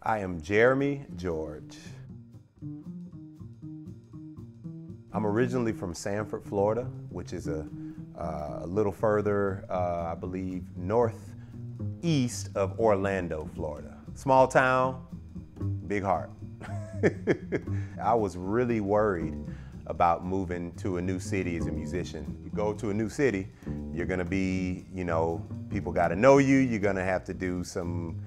I am Jeremy George. I'm originally from Sanford, Florida, which is a little further, I believe, northeast of Orlando, Florida. Small town, big heart. I was really worried about moving to a new city as a musician. You go to a new city, you're gonna be, people gotta know you, you're gonna have to do some,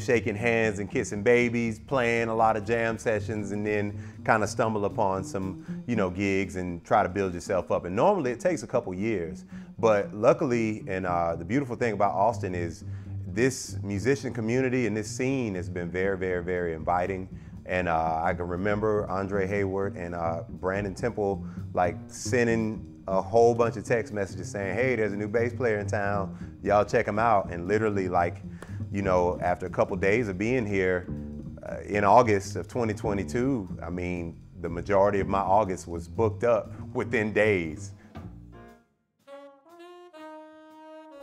shaking hands and kissing babies, playing a lot of jam sessions, and then kind of stumble upon some, gigs and try to build yourself up. And normally it takes a couple years, but luckily, and the beautiful thing about Austin is this musician community and this scene has been very, very, very inviting. And I can remember Andre Hayward and Brandon Temple sending a whole bunch of text messages saying, hey, there's a new bass player in town, y'all check him out. And literally after a couple days of being here in August of 2022, I mean, the majority of my August was booked up within days.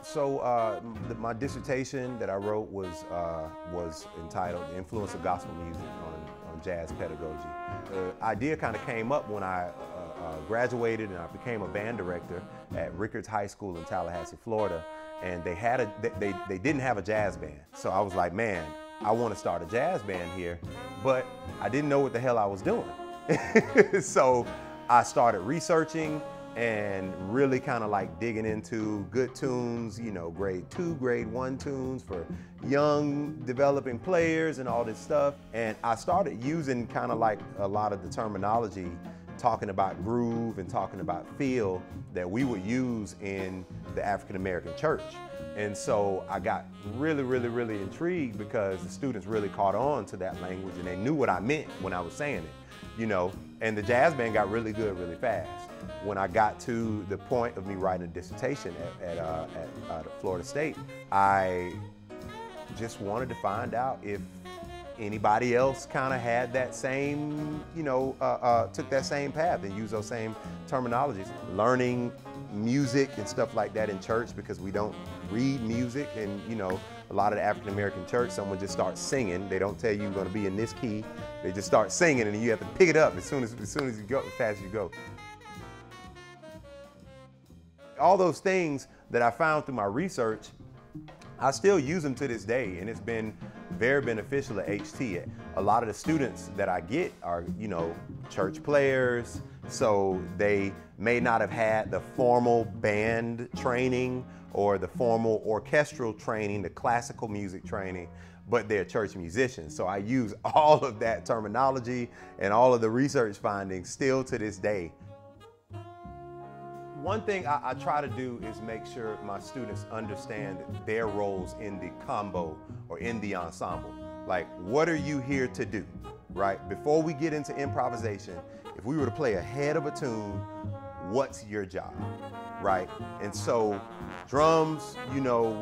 So my dissertation that I wrote was entitled The Influence of Gospel Music on Jazz Pedagogy. The idea kind of came up when I graduated and I became a band director at Rickards High School in Tallahassee, Florida. And they didn't have a jazz band. So I was like, man, I want to start a jazz band here, but I didn't know what the hell I was doing. So I started researching and really kind of digging into good tunes, grade 2, grade 1 tunes for young developing players and all this stuff. And I started using kind of a lot of the terminology, talking about groove and talking about feel that we would use in the African American church. And so I got really, really, really intrigued because the students really caught on to that language and they knew what I meant when I was saying it, and the jazz band got really good really fast. When I got to the point of me writing a dissertation at Florida State, I just wanted to find out if anybody else kind of had that same, took that same path and used those same terminologies. Learning music and stuff like that in church, because we don't read music, and a lot of the African American church, someone just starts singing. They don't tell you you're going to be in this key. They just start singing, and you have to pick it up as soon as you go, as fast as you go. All those things that I found through my research, I still use them to this day, and it's been very beneficial at HT. A lot of the students that I get are, church players, so they may not have had the formal band training or the formal orchestral training, the classical music training, but they're church musicians. So I use all of that terminology and all of the research findings still to this day. One thing I try to do is make sure my students understand their roles in the combo or in the ensemble. What are you here to do, right? Before we get into improvisation, if we were to play ahead of a tune, what's your job, right? And so drums, we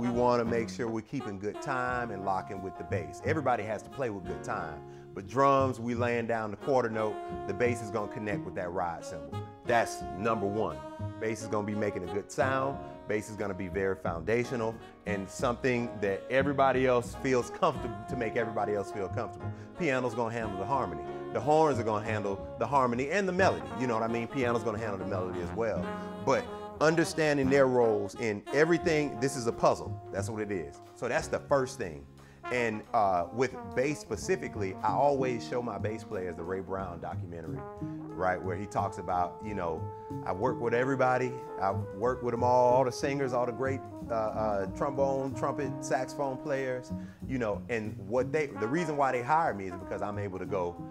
want to make sure we're keeping good time and locking with the bass. Everybody has to play with good time, but drums, we laying down the quarter note, the bass is going to connect with that ride cymbal. That's number one. Bass is going to be making a good sound. Bass is going to be very foundational and something that everybody else feels comfortable, to make everybody else feel comfortable. Piano's going to handle the harmony. The horns are going to handle the harmony and the melody. You know what I mean? Piano's going to handle the melody as well. But understanding their roles in everything, this is a puzzle. That's what it is. So that's the first thing. And with bass specifically, I always show my bass players the Ray Brown documentary, right? Where he talks about, I work with everybody. I've worked with them all the singers, all the great trombone, trumpet, saxophone players, and the reason why they hire me is because I'm able to go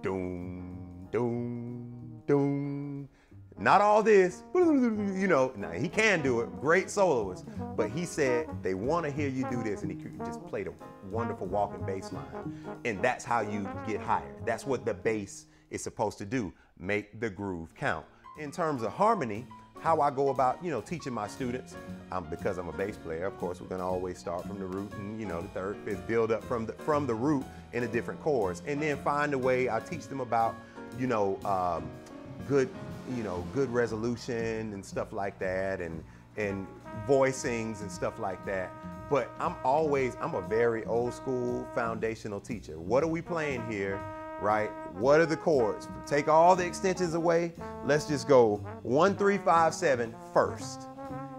doom, doom, doom. Not all this, now he can do it, great soloist, but he said they want to hear you do this, and he just played a wonderful walking bass line, and that's how you get hired. That's what the bass is supposed to do, make the groove count. In terms of harmony, how I go about, teaching my students, because I'm a bass player, of course, we're going to always start from the root, and the third, fifth, build up from the root in the different chords, and then find a way. I teach them about, good resolution and stuff like that, and voicings and stuff like that. But I'm a very old school foundational teacher. What are we playing here, right? What are the chords? Take all the extensions away. Let's just go 1, 3, 5, 7 first.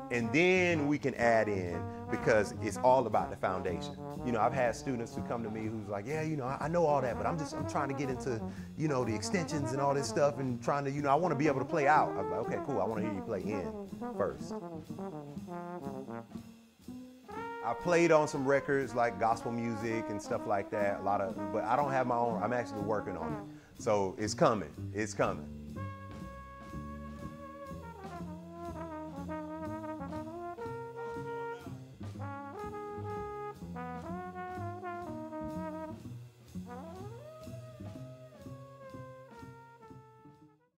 And then we can add in, because it's all about the foundation. You know, I've had students who come to me who's like, yeah, you know, I know all that, but I'm trying to get into, you know, the extensions and all this stuff and trying to, you know, I want to be able to play out. I'm like, okay, cool. I want to hear you play in first. I played on some records like gospel music and stuff like that, but I don't have my own. I'm actually working on it. So it's coming, it's coming.